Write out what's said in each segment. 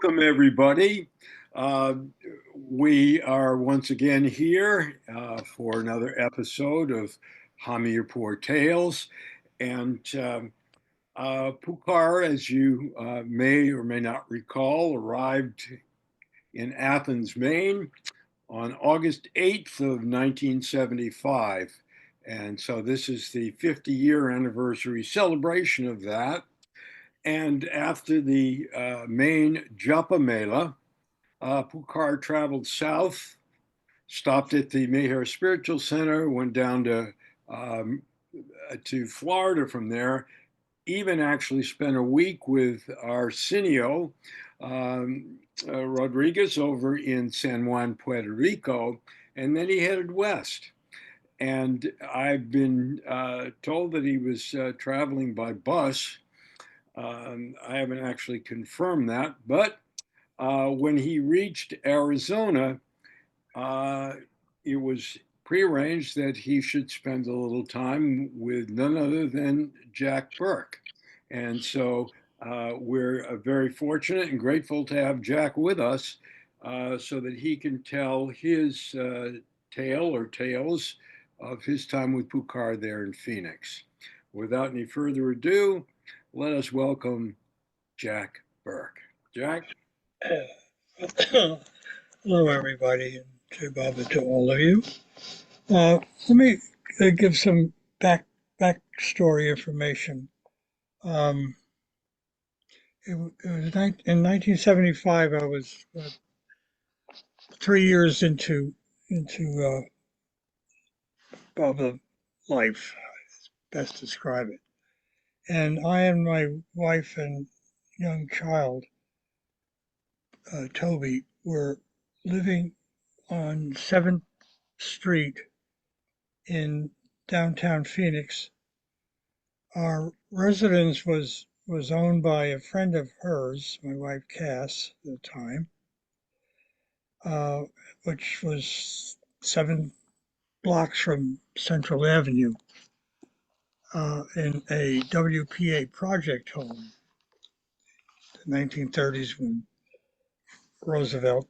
Welcome, everybody. Uh, we are once again here for another episode of Hamirpur Tales. And Pukar, as you may or may not recall, arrived in Athens, Maine on August 8th of 1975. And so this is the 50-year anniversary celebration of that. And after the main Japa Mela, Pukar traveled south, stopped at the Meher Spiritual Center, went down um, to Florida from there, even actually spent a week with Arsenio Rodriguez over in San Juan, Puerto Rico, and then he headed west. And I've been told that he was traveling by bus. I haven't actually confirmed that, but when he reached Arizona, uh, it was prearranged that he should spend a little time with none other than Jack Burke. And so we're very fortunate and grateful to have Jack with us so that he can tell his tale or tales of his time with Pukar there in Phoenix. Without any further ado, let us welcome Jack Burke. Jack? Hello, everybody, and Jay Baba to all of you. Let me give some backstory information. It was in 1975. I was 3 years into Baba life, best describe it. And I and my wife and young child, Toby, were living on 7th Street in downtown Phoenix. Our residence was owned by a friend of hers, my wife Cass, at the time, which was 7 blocks from Central Avenue, in a WPA project home, the 1930s, when Roosevelt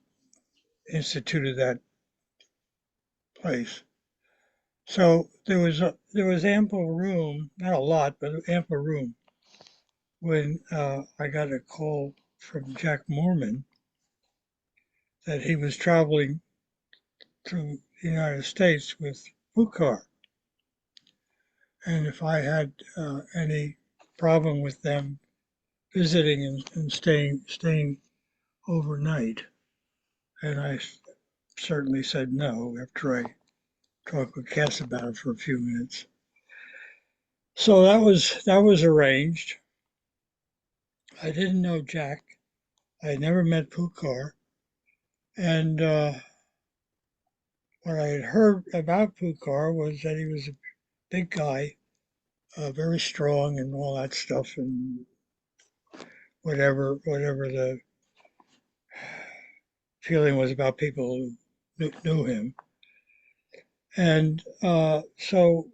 instituted that place. So there was ample room, not a lot, but ample room, when I got a call from Jack Mormon that he was traveling through the United States with Pukar, and if I had any problem with them visiting and staying overnight, and I certainly said no after I talked with Cass about it for a few minutes. So that was arranged. I didn't know Jack. I had never met Pukar, and what I had heard about Pukar was that he was a big guy, very strong and all that stuff, and whatever the feeling was about people who knew him. And so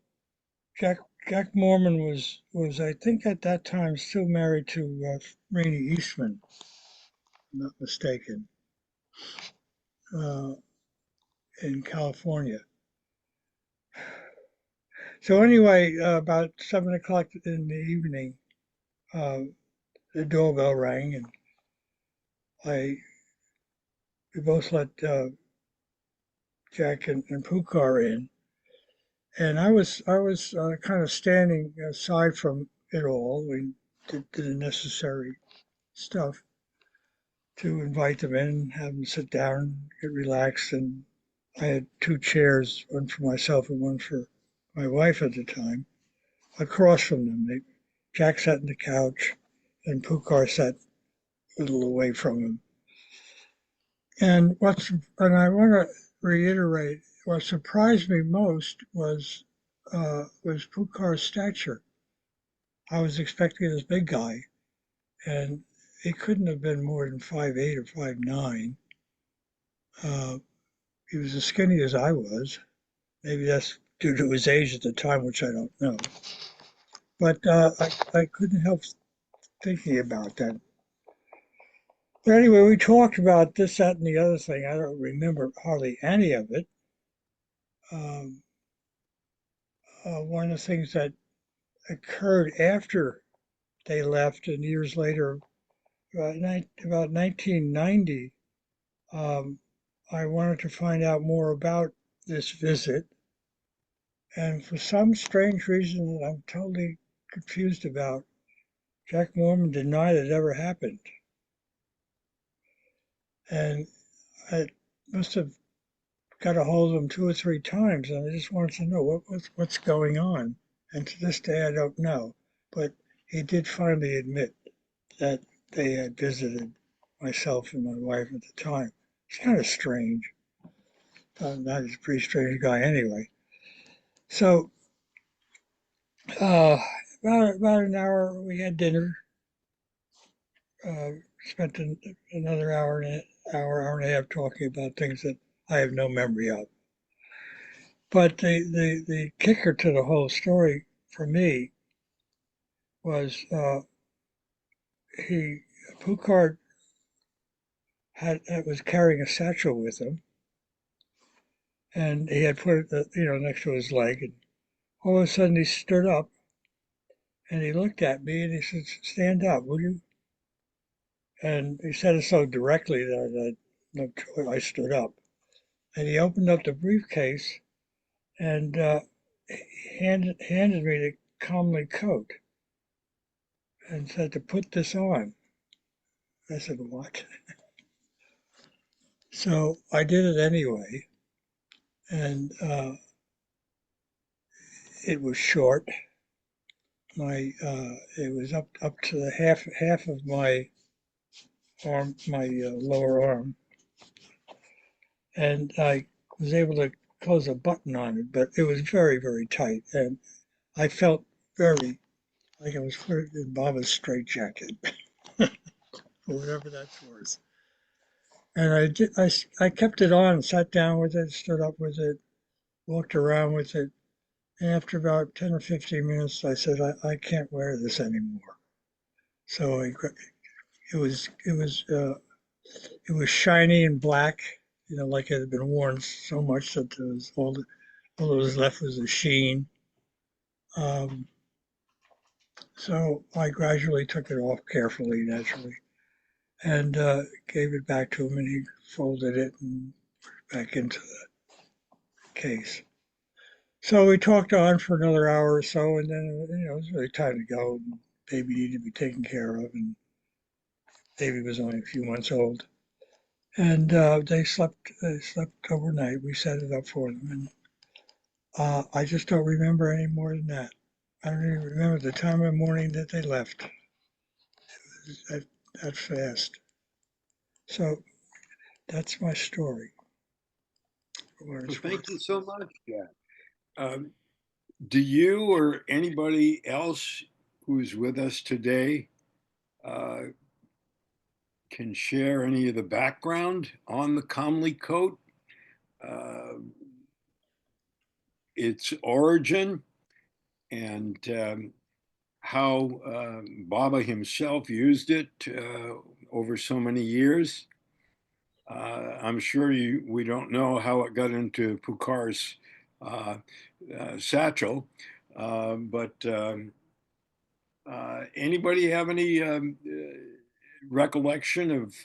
Jack Mormon was I think at that time still married to Rainey Eastman, if I'm not mistaken, uh, in California. So anyway, about 7 o'clock in the evening, the doorbell rang, and we both let Jack and Pukar in, and I was kind of standing aside from it all. We did the necessary stuff to invite them in, have them sit down, get relaxed, and I had 2 chairs, one for myself and one for my wife at the time, across from them. Jack sat on the couch, and Pukar sat a little away from him. And I want to reiterate, what surprised me most was Pukar's stature. I was expecting this big guy, and he couldn't have been more than 5'8" or 5'9". He was as skinny as I was. Maybe that's due to his age at the time, which I don't know. But I couldn't help thinking about that. But anyway, we talked about this, that, and the other thing. I don't remember hardly any of it. Um, one of the things that occurred after they left and years later, about 1990, um, I wanted to find out more about this visit. And for some strange reason that I'm totally confused about, Jack Mormon denied it ever happened. And I must have got a hold of him two or three times, and I just wanted to know what's going on. And to this day, I don't know. But he did finally admit that they had visited myself and my wife at the time. It's kind of strange. Not he's a pretty strange guy anyway. So uh, about an hour, we had dinner. Uh, spent another hour and a half talking about things that I have no memory of. But the kicker to the whole story for me was he Pukar was carrying a satchel with him, and he had put it next to his leg, and all of a sudden he stood up and he looked at me and he said, "Stand up, will you?" And he said it so directly that I stood up, and he opened up the briefcase and handed me the Comley coat and said to put this on. I said, "What?" So I did it anyway, and it was short. It was up to the half of my arm, my lower arm, and I was able to close a button on it, but it was very tight, and I felt very like I was put in Baba's straitjacket, or whatever that's worth. And I kept it on, sat down with it, stood up with it, walked around with it. And after about 10 or 15 minutes, I said, I can't wear this anymore. So it was shiny and black, like it had been worn so much that there was all that was left was a sheen. Um, so I gradually took it off carefully, naturally, and gave it back to him, and he folded it and back into the case. So we talked on for another hour or so, and then it was really time to go. And baby needed to be taken care of, and baby was only a few months old. And they slept overnight. We set it up for them, and I just don't remember any more than that. I don't even remember the time of morning that they left. That, that fast. So that's my story, for what Well, it's thank worth. you so much, Jack. Um, do you or anybody else who's with us today uh, can share any of the background on the Comley coat, uh, its origin, and how Baba himself used it over so many years? I'm sure we don't know how it got into Pukar's uh, satchel, but anybody have any recollection of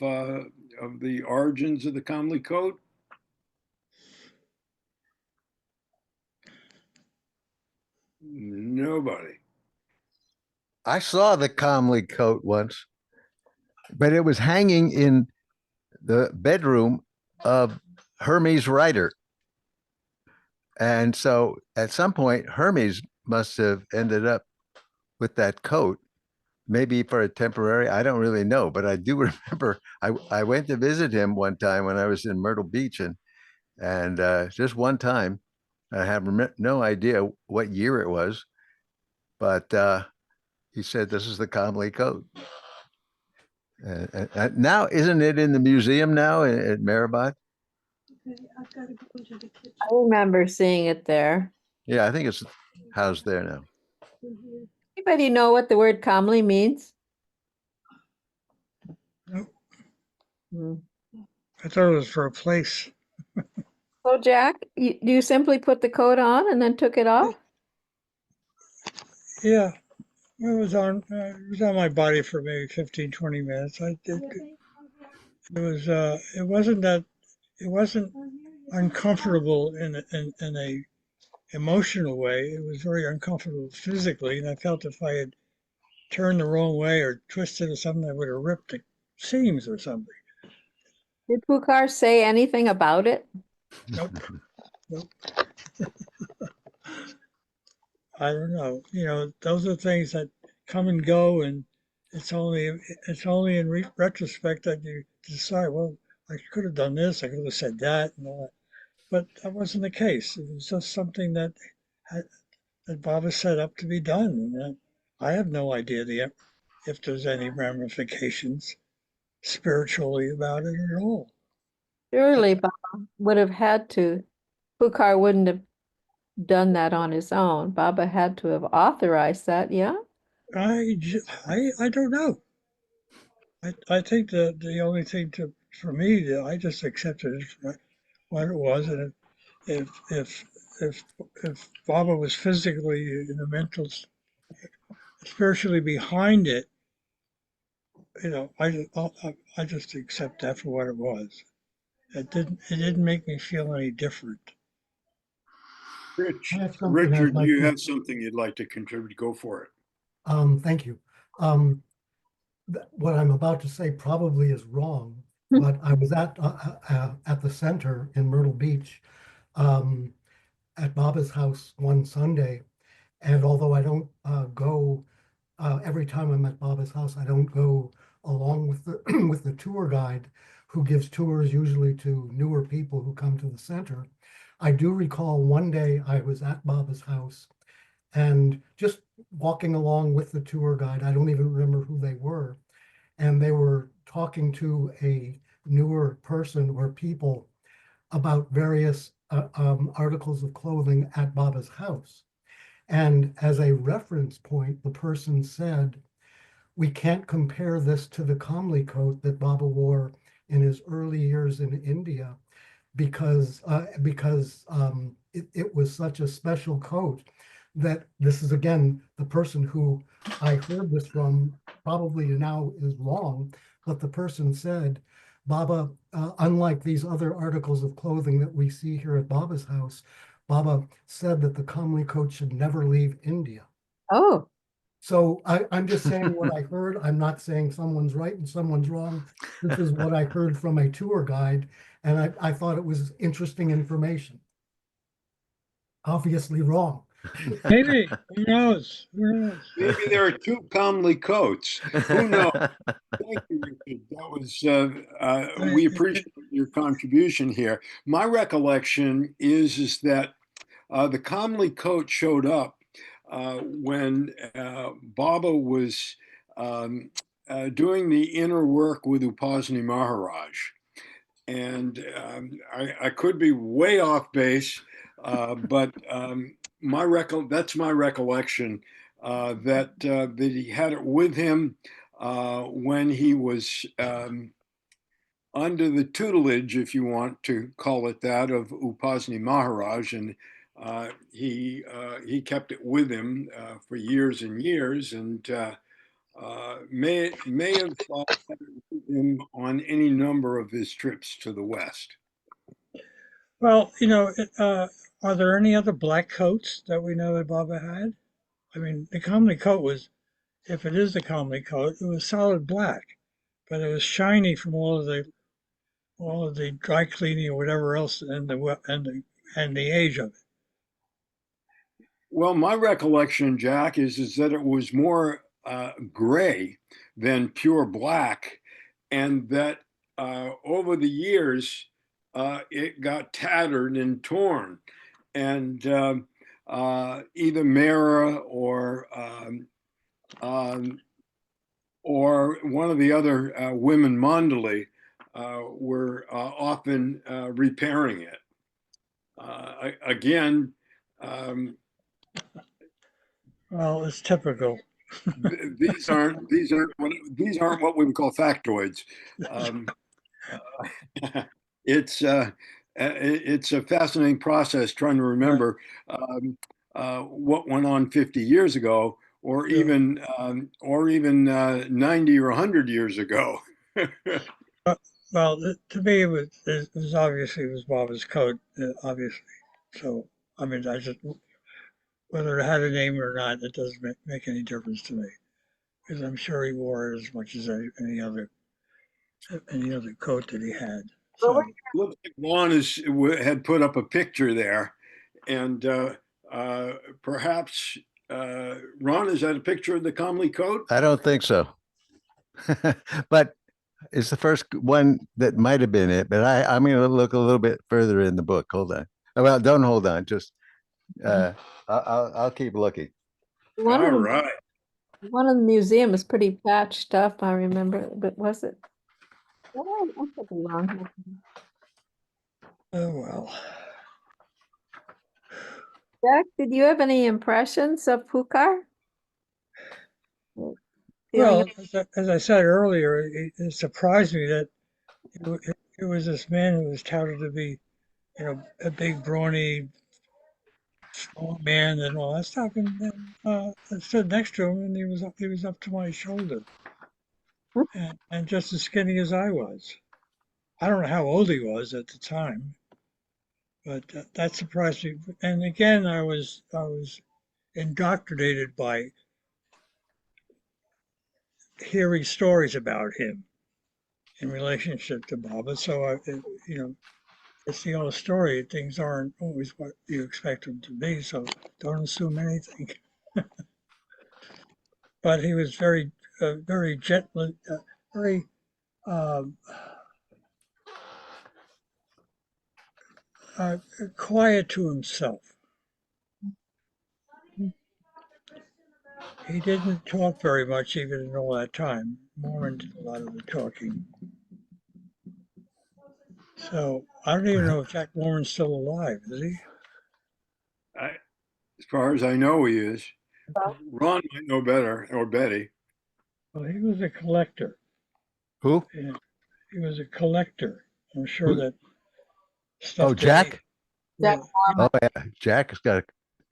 the origins of the Comley coat? Nobody. I saw the Comley coat once, but it was hanging in the bedroom of Hermes Writer. And so at some point, Hermes must have ended up with that coat, maybe for a temporary, I don't really know, but I do remember I went to visit him one time when I was in Myrtle Beach, and just one time, I have no idea what year it was, but he said, "This is the Comley coat." Now, isn't it in the museum now at Maribot? I remember seeing it there. Yeah, I think it's housed there now. Anybody know what the word calmly means? No, Mm. I thought it was for a place. So Jack, you simply put the coat on and then took it off? Yeah, it was on my body for maybe 15, 20 minutes. It wasn't uncomfortable in a emotional way. It was very uncomfortable physically, and I felt if I had turned the wrong way or twisted or something, I would have ripped the seams or something. Did Pukar say anything about it? Nope, nope. I don't know. You know, those are things that come and go, and it's only in retrospect that you decide, well, I could have done this, I could have said that, and all that. But that wasn't the case. It was just something had, that Bob has set up to be done, and I have no idea if there's any ramifications spiritually about it at all. Surely Baba would have had to. Pukar wouldn't have done that on his own. Baba had to have authorized that, yeah? I don't know. I think the only thing for me, I just accepted it for what it was, and if if if if Baba was physically and the mental, spiritually behind it, you know, I just accept that for what it was. It didn't make me feel any different. Rich, I have something I'd Richard, like you to, have something you'd like to contribute? Go for it. thank you. What I'm about to say probably is wrong, but I was at the center in Myrtle Beach, um, at Baba's house one Sunday, and although I don't go every time I'm at Baba's house, I don't go along with the with the tour guide who gives tours usually to newer people who come to the center. I do recall one day I was at Baba's house and just walking along with the tour guide. I don't even remember who they were, and they were talking to a newer person or people about various articles of clothing at Baba's house. And as a reference point, the person said, we can't compare this to the Comley coat that Baba wore in his early years in India because it was such a special coat that this is again the person who I heard this from probably now is wrong, but the person said, Baba, unlike these other articles of clothing that we see here at Baba's house, Baba said that the Comley coat should never leave India. Oh, So I'm just saying what I heard. I'm not saying someone's right and someone's wrong. This is what I heard from a tour guide, and I thought it was interesting information. Obviously wrong. Maybe, who knows? Who knows? Maybe there are two comely coats. Who knows? Thank you, Richard. That was, we appreciate your contribution here. My recollection is that the comely coat showed up when Baba was doing the inner work with Upasani Maharaj. And I could be way off base, but that's my recollection that he had it with him when he was under the tutelage, if you want to call it that, of Upasani Maharaj, and he kept it with him for years and years, and may have had it with him on any number of his trips to the West. Well, you know, are there any other black coats that we know that Baba had? I mean, the Comley coat was, if it is the Comley coat, it was solid black, but it was shiny from all of the dry cleaning or whatever else, and the age of it. Well, my recollection, Jack, is that it was more gray than pure black, and that over the years it got tattered and torn, and either Mara or one of the other women Mandali were often repairing it. Again. Well, it's typical. These aren't what we would call factoids. It's a fascinating process trying to remember what went on 50 years ago, or Yeah. even 90 or 100 years ago. Well, to me, it was obviously it was Baba's coat, obviously. So, I mean, I just whether it had a name or not, it doesn't make any difference to me because I'm sure he wore it as much as any other coat that he had. So, Looks like Ron had put up a picture there, and perhaps Ron, is that a picture of the Comley coat? I don't think so. But it's the first one that might have been it. But I'm going to look a little bit further in the book. Hold on. Well, don't hold on. Just I'll keep looking. One All of the right. one in the museum is pretty patched up, I remember, but was it? Oh, I could be wrong. oh well. Jack, did you have any impressions of Pukar? Feeling Well, as I said earlier, it surprised me that it was this man who was touted to be, a big, brawny, strong man and all that stuff, and then I stood next to him, and he was up to my shoulder, and just as skinny as I was. I don't know how old he was at the time, but that surprised me. And again, I was indoctrinated by hearing stories about him in relationship to Baba. So you know, it's the old story. Things aren't always what you expect them to be. So don't assume anything. But he was very gentle, very um, uh, quiet to himself. He didn't talk very much even in all that time. Mormon did a lot of the talking. So I don't even know if Jack Warren's still alive, is he? I, as far as I know, he is. Ron might know better, or Betty. Well, he was a collector. Who? Yeah, he was a collector. I'm sure Who? that Oh, stuff that Jack. Jack Oh yeah, Jack has got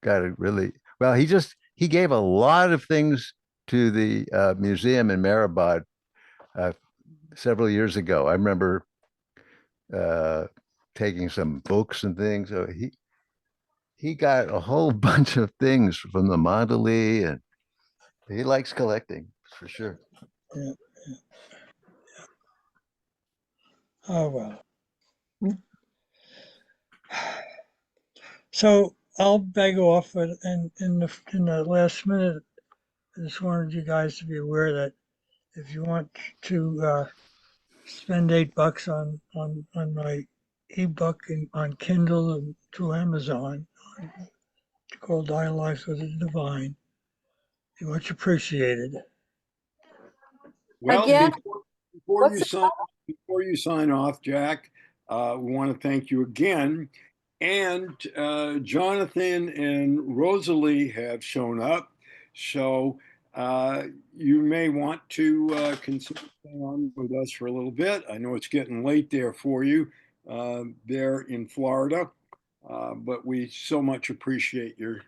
a really well. He gave a lot of things to the museum in Maribod uh, several years ago. I remember uh, taking some books and things. So he got a whole bunch of things from the Mondelez, and he likes collecting for sure. yeah. Oh well. So I'll beg off, but in the last minute, I just wanted you guys to be aware that if you want to spend $8 on my ebook on Kindle and through Amazon called Dialogues with the Divine, you much appreciated. Well, again, before what's you sign off, Jack, we want to thank you again. And Jonathan and Rosalie have shown up, so you may want to consider staying on with us for a little bit. I know it's getting late there for you there in Florida, but we so much appreciate your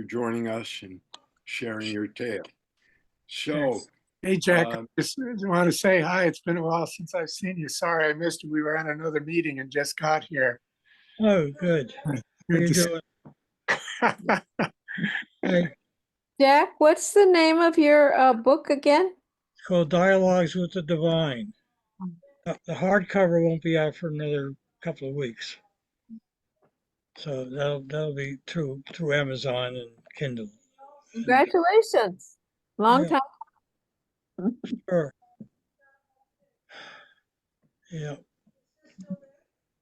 joining us and sharing your tale. So. Hey, Jack, I Um, just want to say hi. It's been a while since I've seen you. Sorry I missed you. We were on another meeting and just got here. Oh, good. How Good you to see doing? Hey, Jack, what's the name of your book again? it's called Dialogues with the Divine. The hardcover won't be out for another couple of weeks, so that'll be through Amazon and Kindle. Congratulations. Long Yeah, time. sure. Yeah,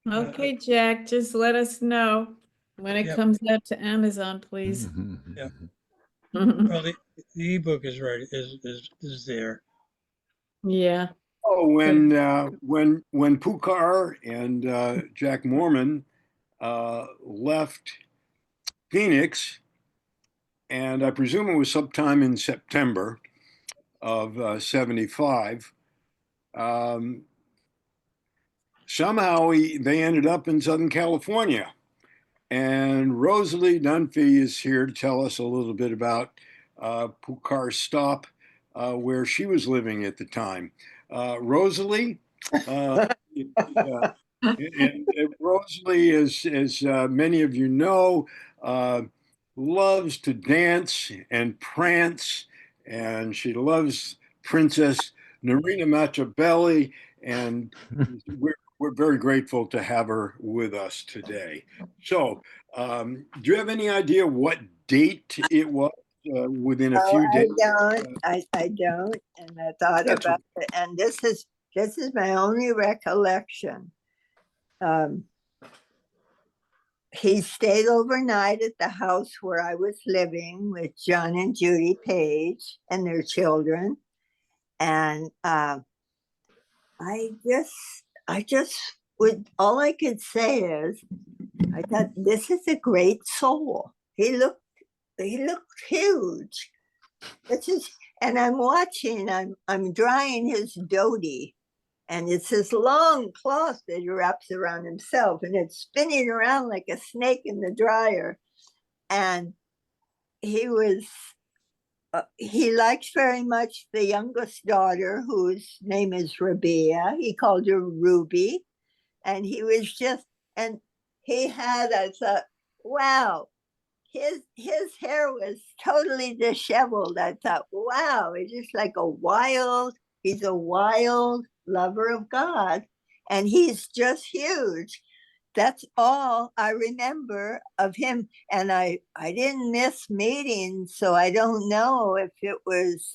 Okay, Jack, just let us know when it Yep. comes out to Amazon, please. Yeah. Mhm. well, the ebook is ready, is there. Yeah. Oh, when Pukar and Jack Mormon left Phoenix, and I presume it was sometime in September of '75, um, somehow they ended up in Southern California. And Rosalie Dunphy is here to tell us a little bit about Pukar's stop where she was living at the time. Rosalie, and Rosalie, as many of you know, loves to dance and prance, and she loves Princess Narina Machiavelli, and we're very grateful to have her with us today. So, do you have any idea what date it was? Within a Oh, few I days. don't. I don't. And I thought That's about it. And this is my only recollection. He stayed overnight at the house where I was living with John and Judy Page and their children. And I just would, all I could say is, I thought, this is a great soul. He looked huge. This is, and I'm watching, I'm drying his dhoti, and it's this long cloth that he wraps around himself, and it's spinning around like a snake in the dryer. And he liked very much the youngest daughter, whose name is Rabia. He called her Ruby. And he was just, and he had, I thought, wow, his hair was totally disheveled. I thought, wow, he's just like he's a wild lover of God. And he's just huge. That's all I remember of him. And I didn't miss meetings, so I don't know if it was,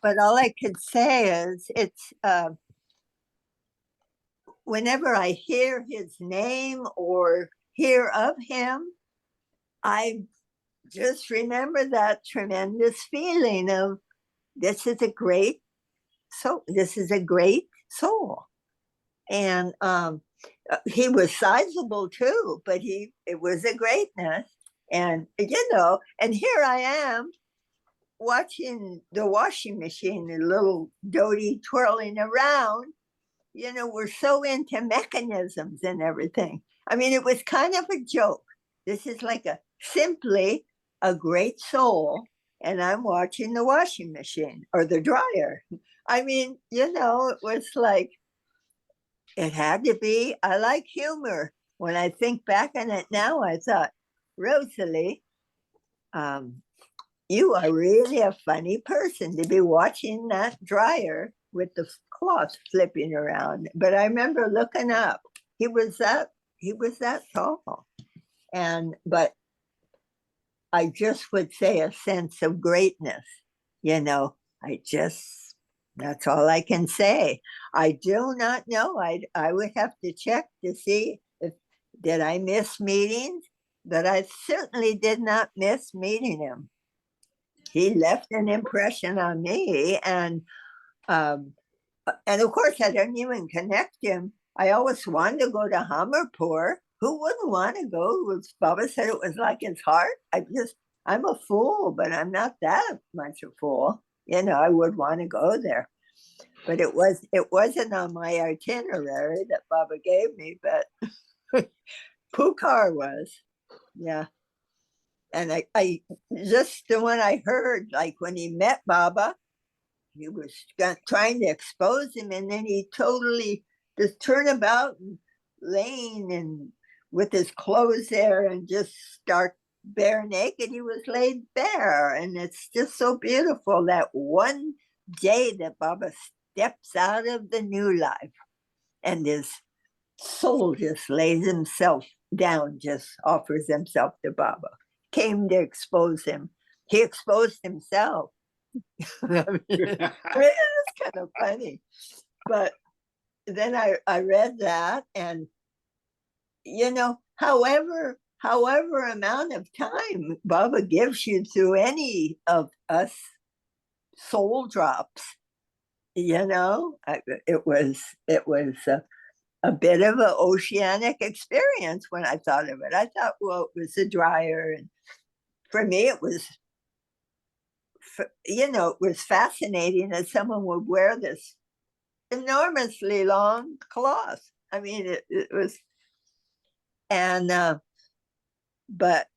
but all I could say is it's, whenever I hear his name or hear of him, I just remember that tremendous feeling of this is a great soul. This is a great soul. And he was sizable too, but it was a greatness. And and here I am watching the washing machine, the little dhoti twirling around. We're so into mechanisms and everything. I mean, it was kind of a joke. This is like simply a great soul, and I'm watching the washing machine or the dryer. I mean, it was like, it had to be. I like humor. When I think back on it now, I thought, Rosalie, you are really a funny person to be watching that dryer with the cloth flipping around. But I remember looking up. He was that tall. But I just would say a sense of greatness. That's all I can say. I do not know. I would have to check to see did I miss meetings, but I certainly did not miss meeting him. He left an impression on me, and of course I didn't even connect him. I always wanted to go to Hamirpur. Who wouldn't want to go? Baba said it was like his heart. I'm a fool, but I'm not that much a fool. I would want to go there, but it wasn't on my itinerary that Baba gave me. But Pukar was, yeah. And I just the one I heard, like when he met Baba, he was trying to expose him, and then he totally just turned about and laying and with his clothes there and just stark bare naked. He was laid bare, and it's just so beautiful that one day that Baba steps out of the new life, and his soul just lays himself down, just offers himself to Baba. Came to expose him. He exposed himself. I mean, it's kind of funny. But then I read that, and however amount of time Baba gives you through any of us soul drops, it was a bit of an oceanic experience when I thought of it. I thought, well, it was a dryer, and for me, it was, it was fascinating that someone would wear this enormously long cloth. I mean, it was, and but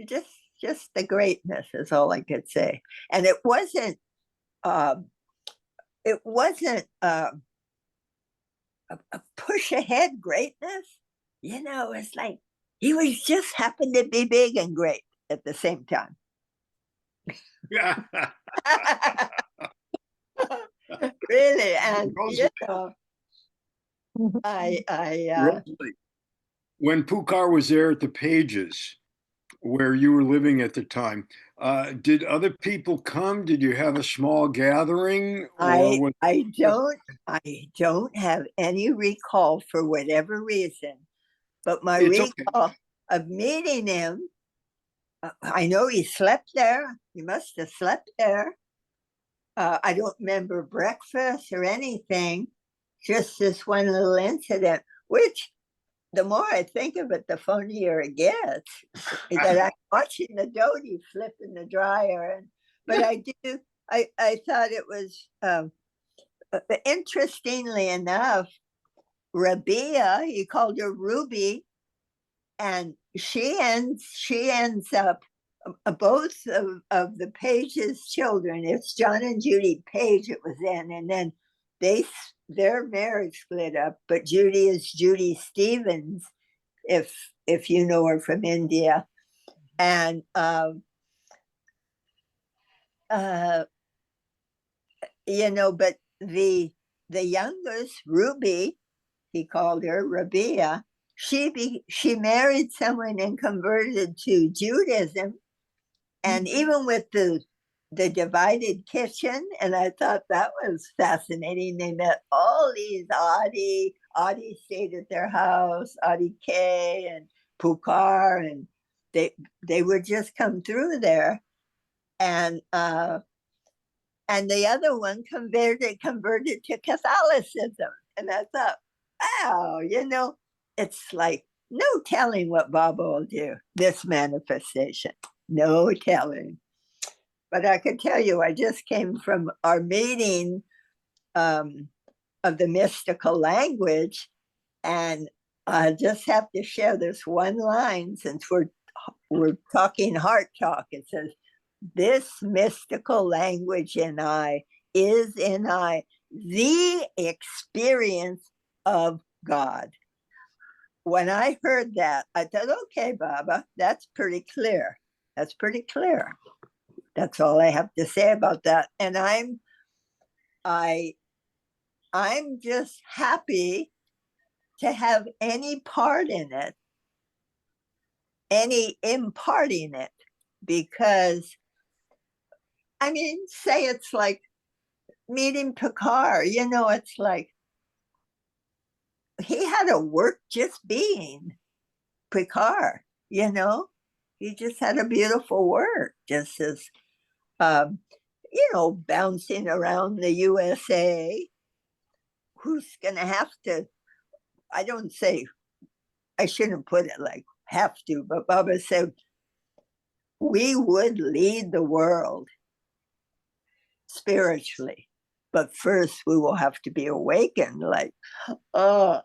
just the greatness is all I could say. And um, it wasn't a push ahead greatness. You know, it's like he was just happened to be big and great at the same time. Really, and you know, Rosalie, when Pukar was there at the Pages, where you were living at the time, did other people come? Did you have a small gathering, or was I don't have any recall for whatever reason, but my it's okay? recall of meeting him, I know he slept there. He must have slept there. I don't remember breakfast or anything, just this one little incident, which the more I think of it, the funnier it gets. That I'm watching the Dodie flip in the dryer. But I thought it was, interestingly enough, Rabia, he called her Ruby, and she ends up, both of the Page's children. It's John and Judy Page it was in, and then their marriage split up, but Judy is Judy Stevens, if you know her from India. And you know, but the youngest, Ruby, he called her Rabia, she married someone and converted to Judaism. And even with the divided kitchen, and I thought that was fascinating. They met all these Audie stayed at their house, Audie K and Pukar, and they would just come through there. And the other one converted to Catholicism. And I thought, wow, you know, it's like no telling what Baba will do, this manifestation. No telling. But I could tell you, I just came from our meeting of the mystical language, and I just have to share this one line since we're talking heart talk. It says, "This mystical language in I is in I the experience of God." When I heard that, I thought, okay, Baba, that's pretty clear. That's pretty clear. That's all I have to say about that. And I'm just happy to have any part in it, any imparting it, because I mean, say it's like meeting Pukar, you know, it's like he had a work just being Pukar, you know, he just had a beautiful work, just as you know, bouncing around the USA. Who's going to have to? I don't say, I shouldn't put it like have to, but Baba said, we would lead the world spiritually, but first we will have to be awakened. Like, oh,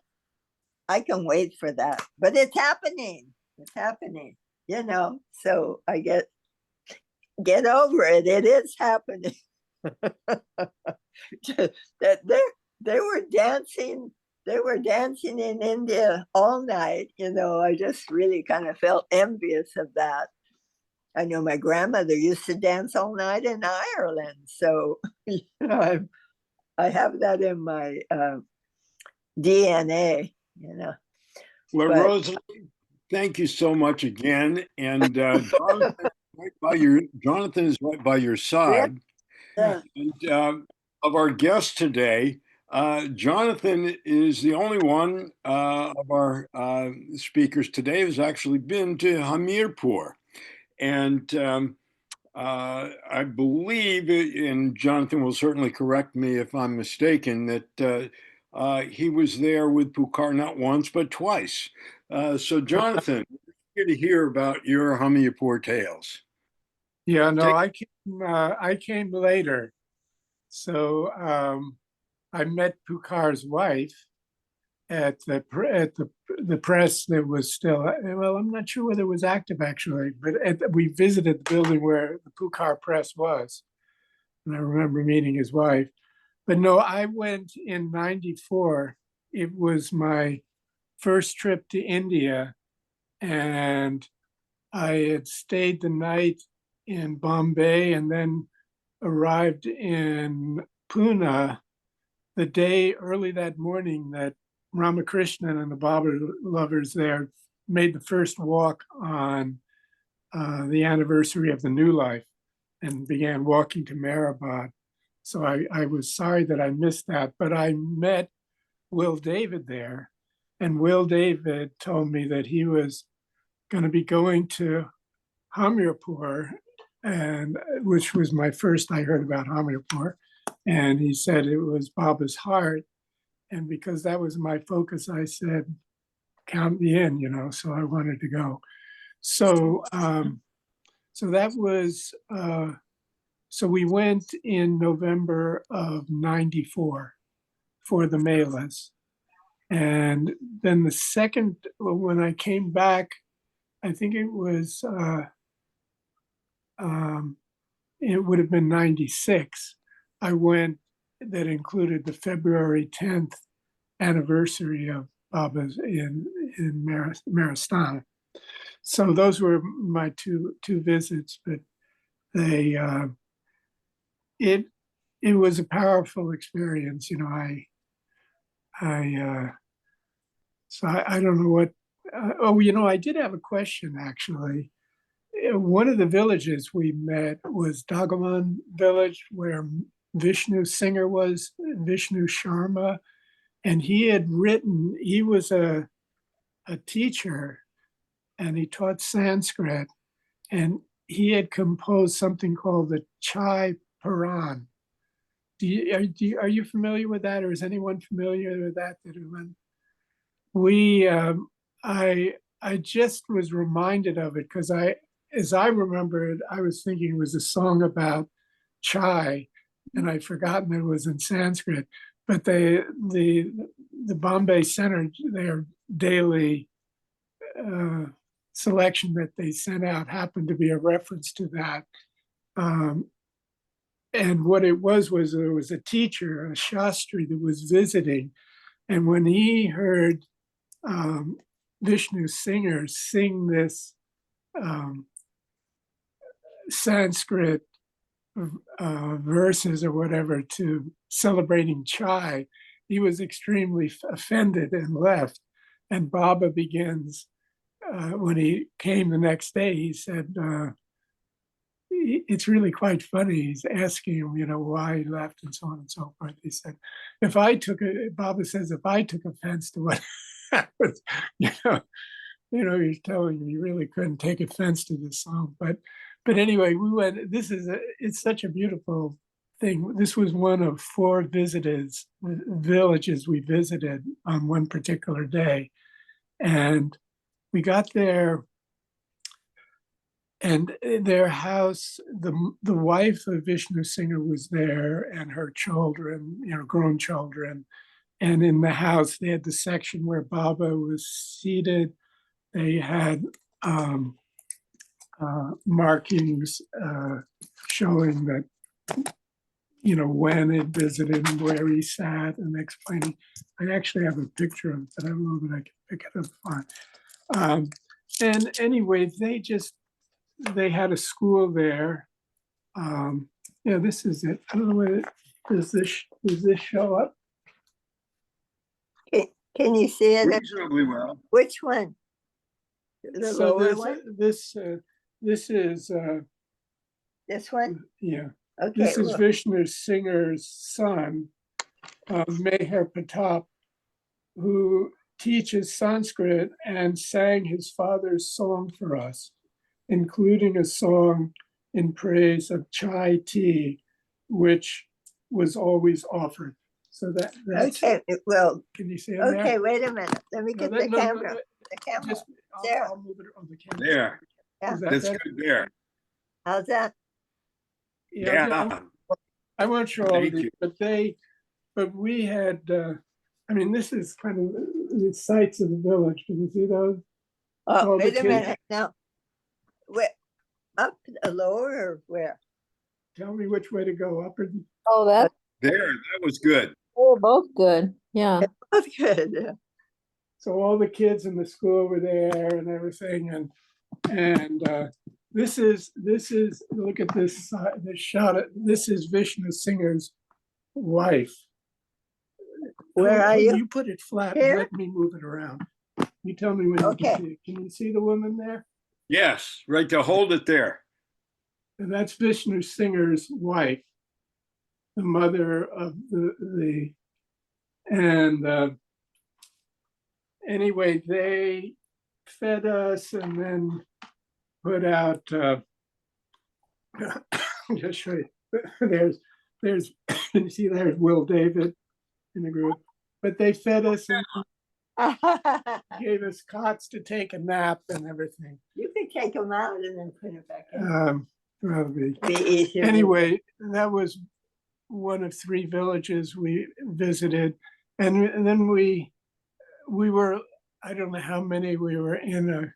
I can wait for that, but it's happening. It's happening, you know, so I get over it. It is happening. That they were dancing in India all night, you know. I just really kind of felt envious of that. I know my grandmother used to dance all night in Ireland, so you know, I have that in my DNA, you know. Well, But Rosalie, thank you so much again. And Jonathan is right by your side. yeah, And of our guests today, Jonathan is the only one of our speakers today who's actually been to Hamirpur. And I believe, and Jonathan will certainly correct me if I'm mistaken, that he was there with Pukar not once, but twice. So, Jonathan, good to hear about your Hamirpur tales. Yeah, no, Take- I came later. So I met Pukar's wife at the press that was still, well, I'm not sure whether it was active actually, but we visited the building where the Pukar press was. And I remember meeting his wife. But no, I went in 94. It was my first trip to India, and I had stayed the night in Bombay and then arrived in Pune the day early that morning that Ramakrishnan and the Baba lovers there made the first walk on the anniversary of the New Life and began walking to Mehrabad. So I was sorry that I missed that, but I met Will David there. And Will David told me that he was going to be going to Hamirpur, and which was my first I heard about Hamirpur. And he said it was Baba's heart. And because that was my focus, I said, count me in, so I wanted to go. So that was, so we went in November of 94 for the Melas. And then the second, when I came back, I think it was, it would have been 96. I went, that included the February 10th anniversary of Baba's in Maristana. So those were my two visits, but they it was a powerful experience. So I don't know what. I did have a question actually. One of the villages we met was Dagaman village, where Vishnu Singer was, Vishnu Sharma, and he was a teacher, and he taught Sanskrit, and he had composed something called the Chai Puran. Are you familiar with that, or is anyone familiar with that? I just was reminded of it because as I remember it, I was thinking it was a song about chai, and I'd forgotten it was in Sanskrit. But the Bombay Center, their daily selection that they sent out happened to be a reference to that. And what it was there was a teacher, a Shastri, that was visiting. And when he heard Vishnu singers sing this Sanskrit verses or whatever to celebrating chai, he was extremely offended and left. And Baba begins, when he came the next day, he said, it's really quite funny. He's asking him, why he left and so on and so forth. He said, Baba says, if I took offense to what happened, he's telling me he really couldn't take offense to this song. But anyway, we went, it's such a beautiful thing. This was one of 4 villages we visited on one particular day. And we got there, and their house, the wife of Vishnu Singer was there, and her children, grown children. And in the house, they had the section where Baba was seated. They had markings showing that, when it visited and where he sat, and explaining. I actually have a picture of it, but I don't know that I can pick it up on. And anyway, they had a school there. This is it. I don't know whether does this show up? Can you see it? Reasonably well. Which one? The lower one? This is This one? yeah. Okay. This is Vishnu Singer's son, Meher Pratap, who teaches Sanskrit and sang his father's song for us, including a song in praise of chai tea, which was always offered. So that's okay. Well, can you see it okay, there? wait a minute. Let me get the camera. The camera. Just, There. I'll move it on the camera. There. Yeah. Is that That's better? good there. How's that? Yeah. I won't show all of Thank these, you. but but we had, I mean, this is kind of the sights of the village. Can you see those? Oh, All the wait a kids- minute now. Where, up lower or where? Tell me which way to go, up or Oh, that, There, that was good. they were both good. Yeah. That's good. so all the kids in the school were there and everything, and this is look at this this shot. This is Vishnu Singer's wife. Where Oh, are you? You put it flat. Here? And let me move it around. You tell me when you Okay. can see it. Can you see the woman there? Yes, right to hold it there. And that's Vishnu Singer's wife, the mother of the and anyway, they fed us and then put out just show you. There's you see there's Will David in the group, but they fed us and gave us cots to take a nap and everything. You could take them out and then put it back in. Probably. Be easier. Anyway, that was one of 3 villages we visited, and then we were, I don't know how many we were in.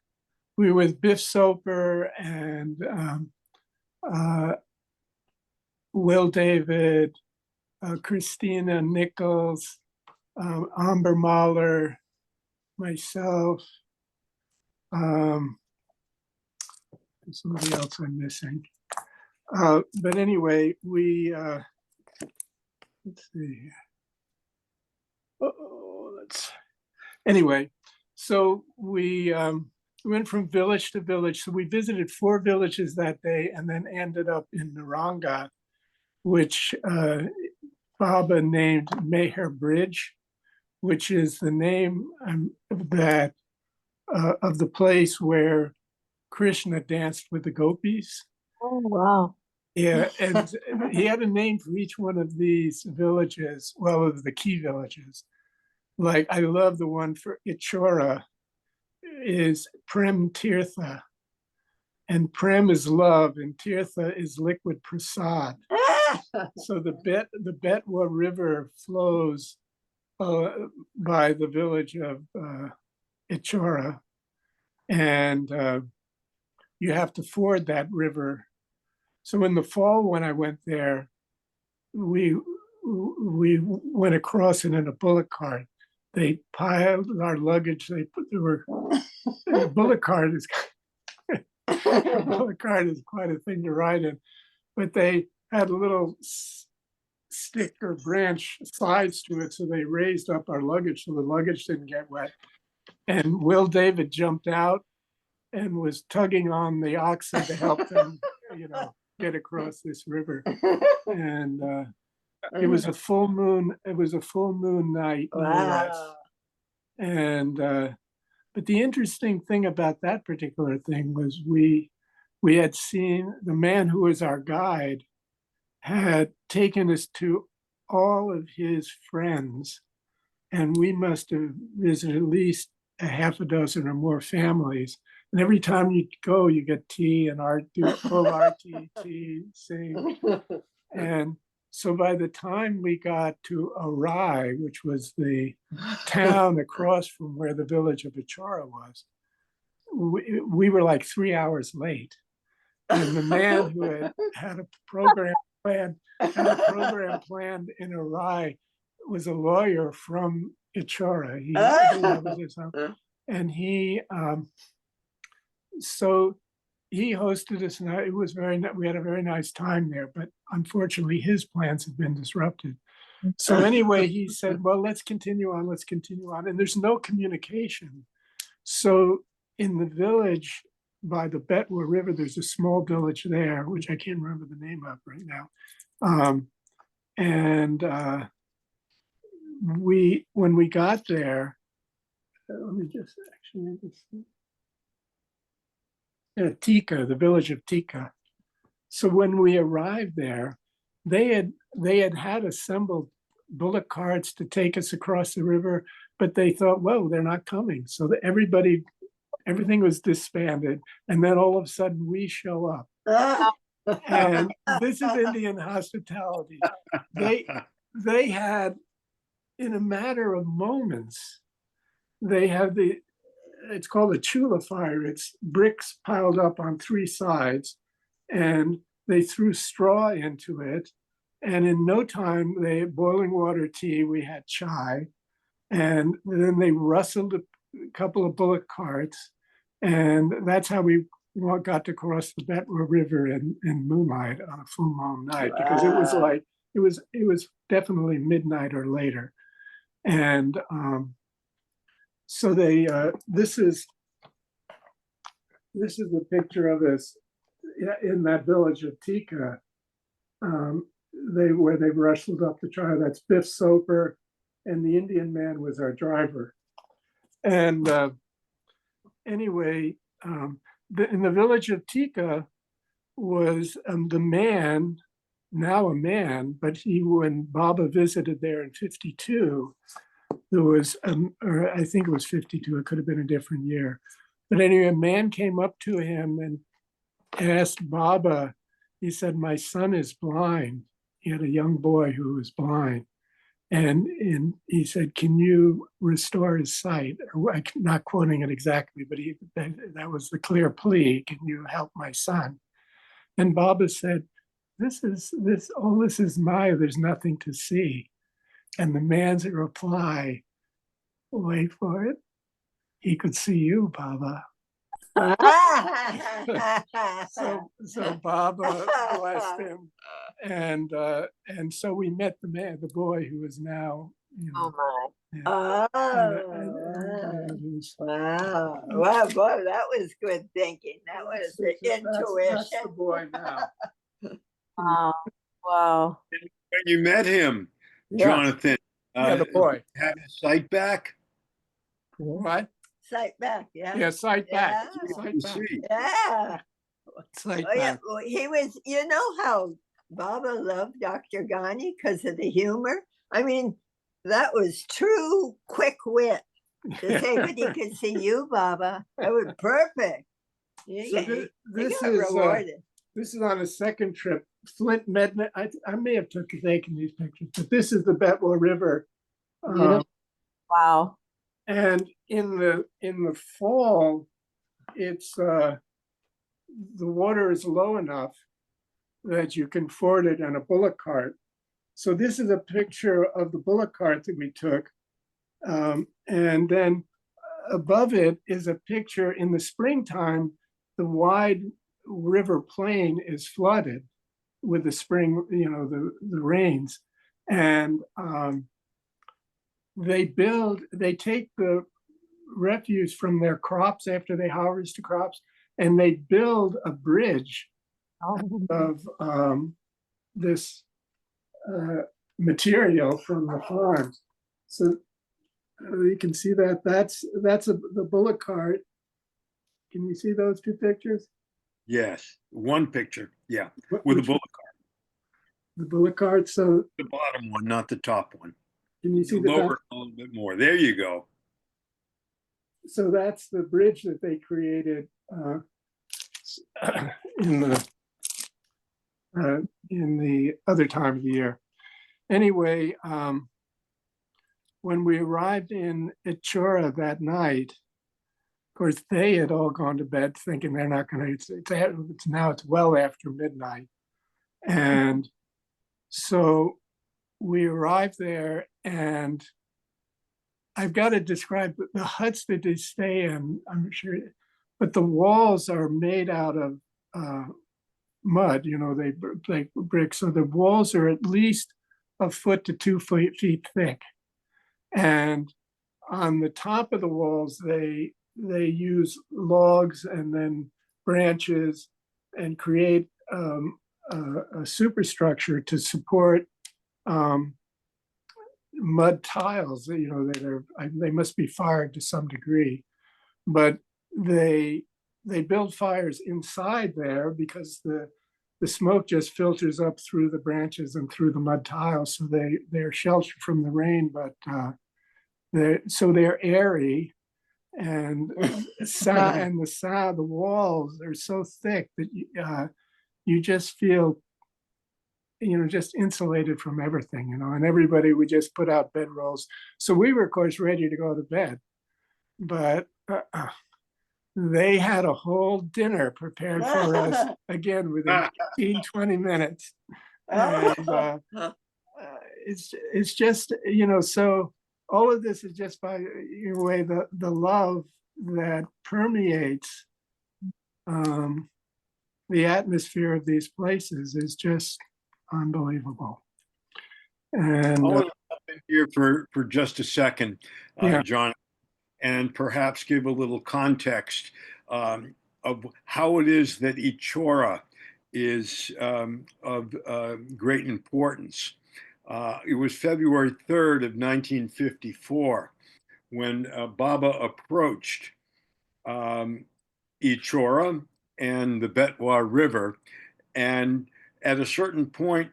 We were with Biff Soper and Will David, Christina Nichols, Amber Mahler, myself, and somebody else I'm missing. But anyway, we let's see. Anyway, so we went from village to village. So we visited 4 villages that day and then ended up in Naranga, which Baba named Meher Bridge, which is the name that of the place where Krishna danced with the gopis. Oh, wow. Yeah, and he had a name for each one of these villages, well, of the key villages. Like, I love the one for Ichora is Prem Tirtha. And Prem is love, and Tirtha is liquid prasad. So the Betwa River flows by the village of Ichora. And you have to ford that river. So in the fall, when I went there, we went across it in a bullock cart. They piled our luggage. The bullock cart is quite a thing to ride in, but they had a little stick or branch sides to it, so they raised up our luggage so the luggage didn't get wet. And Will David jumped out and was tugging on the oxen to help them, get across this river. And it was a full moon. It was a full moon night. Wow. And but the interesting thing about that particular thing was we had seen the man who was our guide had taken us to all of his friends, and we must have visited at least a half a dozen or more families. And every time you go, you get tea and full RTT, sing. And so by the time we got to Arai, which was the town across from where the village of Ichara was, we were like 3 hours late. And the man who had a program planned in Arai was a lawyer from Ichara. And so he hosted us, and it was we had a very nice time there, but unfortunately his plans had been disrupted. So anyway, he said, well, let's continue on. And there's no communication. So in the village by the Betwa River, there's a small village there, which I can't remember the name of right now. When we got there, let me just actually Tika, the village of Tika. So when we arrived there, they had assembled bullock carts to take us across the river, but they thought, well, they're not coming. So everything was disbanded. And then all of a sudden we show up. And this is Indian hospitality. They had in a matter of moments, they have it's called a chula fire. It's bricks piled up on three sides, and they threw straw into it. And in no time, they had boiling water tea, we had chai, and then they rustled a couple of bullock carts. And that's how we got to cross the Betwa River in moonlight on a full moon night, because it was Wow. like, it was definitely midnight or later. And so they, this is a picture of us in that village of Tika, where they rustled up the trail. That's Biff Soper, and the Indian man was our driver. And anyway, in the village of Tika was the man, now a man, but when Baba visited there in 52, there was, or I think it was 52, it could have been a different year. But anyway, a man came up to him and asked Baba, he said, my son is blind. He had a young boy who was blind. And he said, can you restore his sight? I'm not quoting it exactly, but that was the clear plea. Can you help my son? And Baba said, all this is Maya, there's nothing to see. And the man's reply, wait for it, he could see you, Baba. So Baba blessed him, and so we met the boy who is now, Oh my. yeah. Wow. Wow, boy, that was good thinking. That was the intuition. That's the boy now. Wow. Wow. When you met him, Yeah. Jonathan, Yeah, the boy. had his sight back. What? Sight back, yeah. Yeah, sight back. Yeah. Sight You back. see. Yeah. Sight Oh, yeah. back. Well, he was, you know how Baba loved Dr. Ghani because of the humor? I mean, that was true quick wit to say, but he could see you, Baba. That was perfect. You So got- this, you this got is rewarded. this is on a second trip. Flint Medna. I may have taken these pictures, but this is the Betwa River. Beautiful. Wow. And in the fall, it's the water is low enough that you can ford it in a bullock cart. So this is a picture of the bullock cart that we took. And then above it is a picture in the springtime, the wide river plain is flooded with the spring, the rains. And they take the refuse from their crops after they harvest the crops, and they build a bridge Oh. of this material from the farms. So you can see that's the bullock cart. Can you see those two pictures? Yes, one picture. Yeah, with a bullet card. The bullock cart. So The bottom one, not the top one. can you see You the lower it a little bit more. There you go. so that's the bridge that they created in the other time of the year. Anyway, when we arrived in Ichora that night, of course, they had all gone to bed thinking they're not going to, it's well after midnight. And so we arrived there, and I've got to describe the huts that they stay in, I'm sure, but the walls are made out of mud, they brick. So the walls are at least a foot to 2 feet thick. And on the top of the walls, they use logs and then branches and create a superstructure to support mud tiles. They must be fired to some degree, but they build fires inside there because the smoke just filters up through the branches and through the mud tiles. So they're sheltered from the rain, but they're airy, and the walls are so thick that you just feel just insulated from everything, and everybody would just put out bedrolls. So we were, of course, ready to go to bed, but they had a whole dinner prepared for us again within 15, 20 minutes. And it's just, so all of this is just by the way the love that permeates the atmosphere of these places is just unbelievable. And I want to stop in here for just a second, Yeah. John, and perhaps give a little context of how it is that Ichora is of great importance. It was February 3rd of 1954 when Baba approached Ichora and the Betwa River, and at a certain point,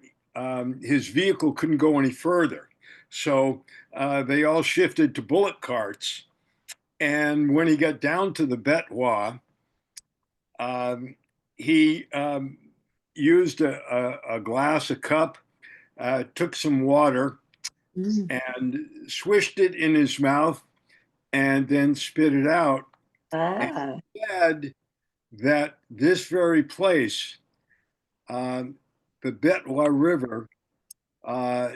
his vehicle couldn't go any further. So they all shifted to bullock carts. And when he got down to the Betwa, he used a glass, a cup, took some water and swished it in his mouth and then spit it out. And said that this very place, the Betwa River,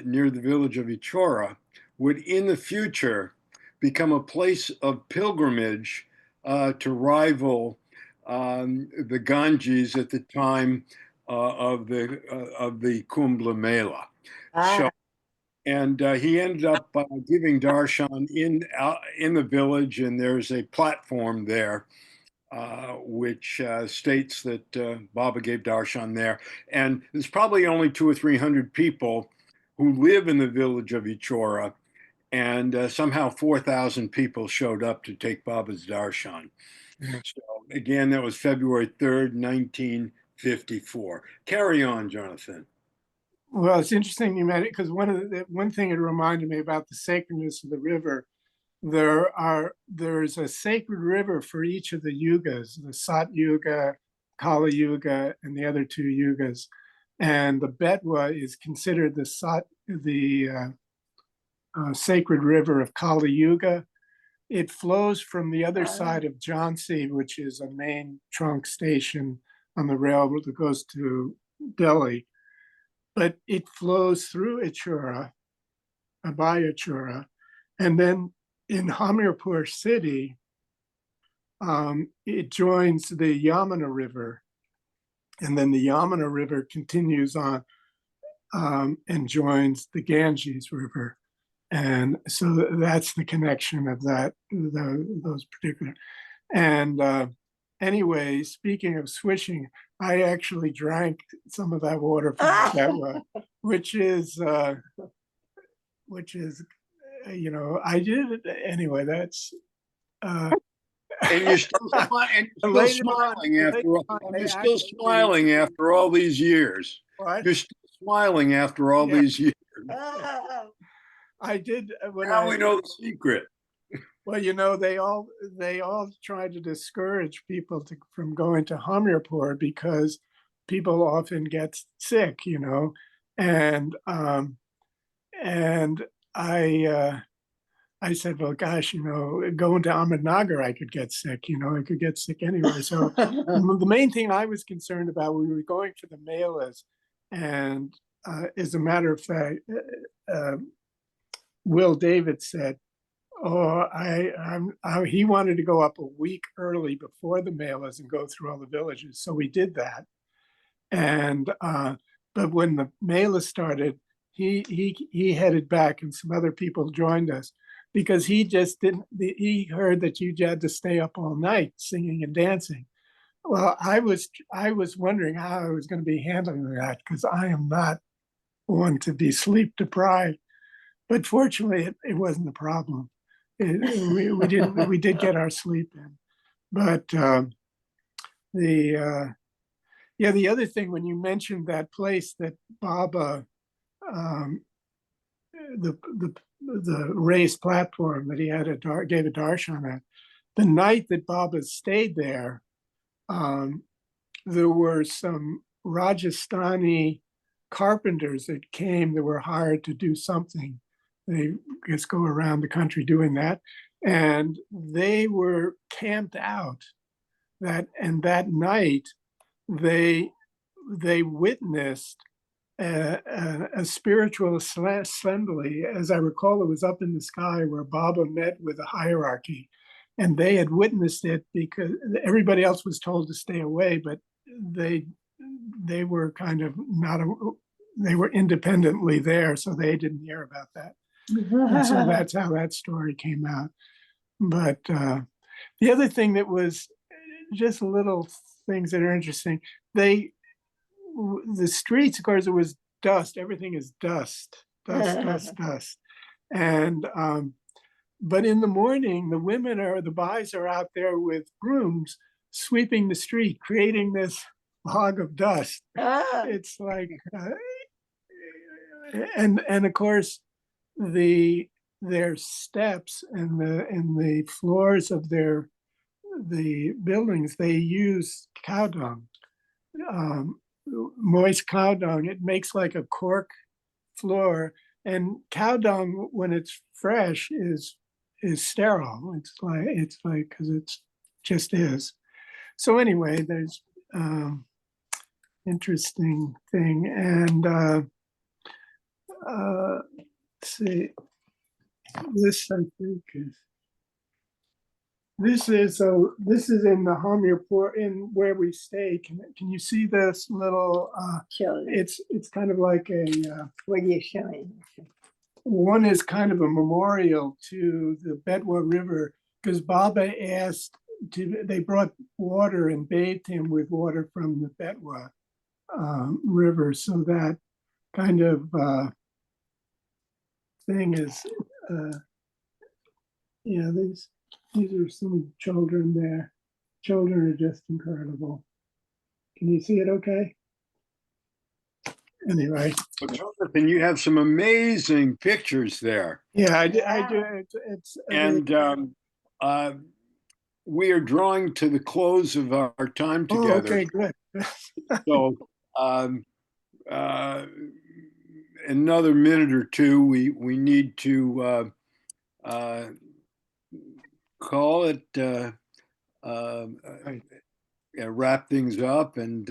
near the village of Ichora, would in the future become a place of pilgrimage to rival the Ganges at the time of the Kumbh Mela. So, and he ended up giving darshan in the village, and there's a platform there which states that Baba gave darshan there. And there's probably only 200 or 300 people who live in the village of Ichora, and somehow 4,000 people showed up to take Baba's darshan. So again, that was February 3rd, 1954. Carry on, Jonathan. Well, it's interesting you mentioned it, because one thing it reminded me about the sacredness of the river. There's a sacred river for each of the yugas, the Sat Yuga, Kali Yuga, and the other 2 yugas. And the Betwa is considered the sacred river of Kali Yuga. It flows from the other side of Jhansi, which is a main trunk station on the railroad that goes to Delhi. But it flows through Ichora, by Ichora, and then in Hamirpur city, it joins the Yamuna River, and then the Yamuna River continues on and joins the Ganges River. And so that's the connection of those particular. And anyway, speaking of swishing, I actually drank some of that water from that one, which is, I did it anyway. That's. And you're still, smiling after all. You're still smiling after all these years. What? You're still smiling after all these years. I did when now we know the secret. Well, they all try to discourage people from going to Hamirpur because people often get sick, and I said, well, gosh, going to Ahmednagar, I could get sick, I could get sick anyway. So the main thing I was concerned about, we were going for the melas, and as a matter of fact, Will David said, he wanted to go up a week early before the melas and go through all the villages. So we did that. And, but when the mela started, he headed back and some other people joined us because he heard that you had to stay up all night singing and dancing. Well, I was wondering how I was going to be handling that because I am not one to be sleep deprived. But fortunately, it wasn't a problem. We did get our sleep in. But the other thing, when you mentioned that place that Baba, the raised platform that he had gave a darshan at, the night that Baba stayed there, there were some Rajasthani carpenters that came that were hired to do something. They just go around the country doing that. And they were camped out that night they witnessed a spiritual assembly. As I recall, it was up in the sky where Baba met with a hierarchy, and they had witnessed it because everybody else was told to stay away, but they were kind of not, they were independently there, so they didn't hear about that. And so that's how that story came out. But the other thing that was just little things that are interesting, the streets, of course, it was dust. Everything is dust. And but in the morning, the women or the boys are out there with brooms sweeping the street, creating this log of dust. It's like, and of course, their steps and the floors of the buildings, they use cow dung, moist cow dung. It makes like a cork floor, and cow dung when it's fresh is sterile. It's like because it's just is. So anyway, there's interesting thing, and let's see, this I think is. This is in the Hamirpur, in where we stay. Can you see this little? It's kind of like a. What are you showing? One is kind of a memorial to the Betwa River, because Baba asked they brought water and bathed him with water from the Betwa River. So that kind of thing is, these are some children there. Children are just incredible. Can you see it okay? Anyway. Well, Jonathan, you have some amazing pictures there. Yeah, I do. And we are drawing to the close of our time together. Oh, okay, good. So another minute or two, we need to call it, wrap things up, and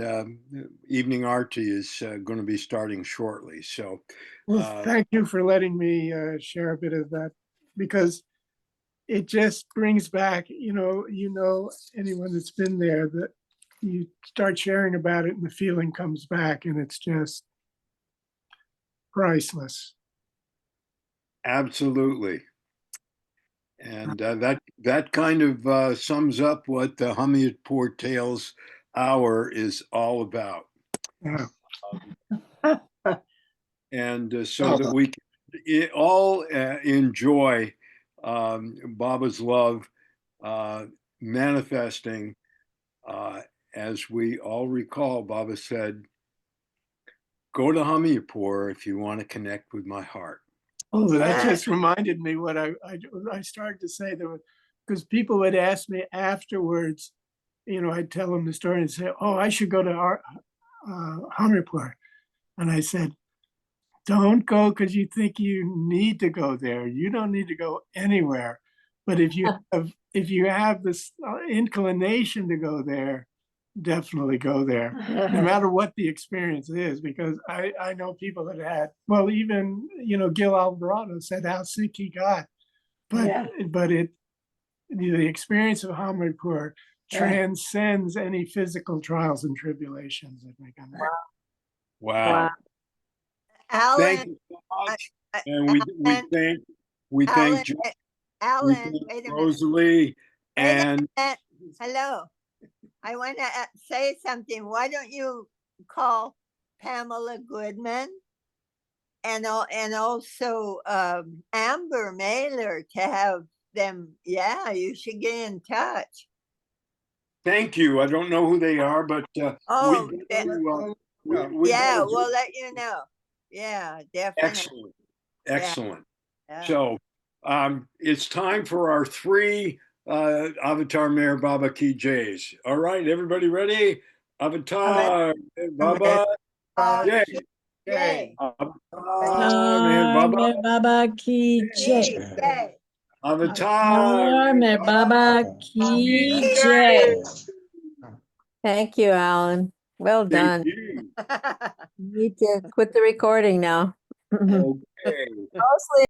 evening arti is going to be starting shortly. So, well, thank you for letting me share a bit of that, because it just brings back, anyone that's been there, that you start sharing about it and the feeling comes back, and it's just priceless. Absolutely. And that kind of sums up what the Hamirpur Tales Hour is all about. Yeah. And so that we can all enjoy Baba's love manifesting. As we all recall, Baba said, "Go to Hamirpur if you want to connect with my heart." Oh, that just reminded me what I started to say, because people would ask me afterwards, I'd tell them the story and say, "Oh, I should go to Hamirpur," and I said, "Don't go because you think you need to go there. You don't need to go anywhere. But if you have this inclination to go there, definitely go there, no matter what the experience is." Because I know people that had, well, even Gil Alvarado said how sick he got, but the experience of Hamirpur transcends any physical trials and tribulations that may come. Wow. Alan, Thank you so much. And we thank Alan, wait a minute. Rosalie, and hello. I want to say something. Why don't you call Pamela Goodman and also Amber Mailer to have them? Yeah, you should get in touch. thank you. I don't know who they are, but we'll let you know. Yeah, definitely. Excellent. Yeah. So it's time for our 3 Avatar Mayor Baba Ki Jays. All right, everybody ready? Avatar Baba Jay. Jai. Har Baba ki jai. Jai. Avatar. Har Baba ki jai. Thank you, Alan. Well Thank done. you. Need to quit the recording now. Okay. Mostly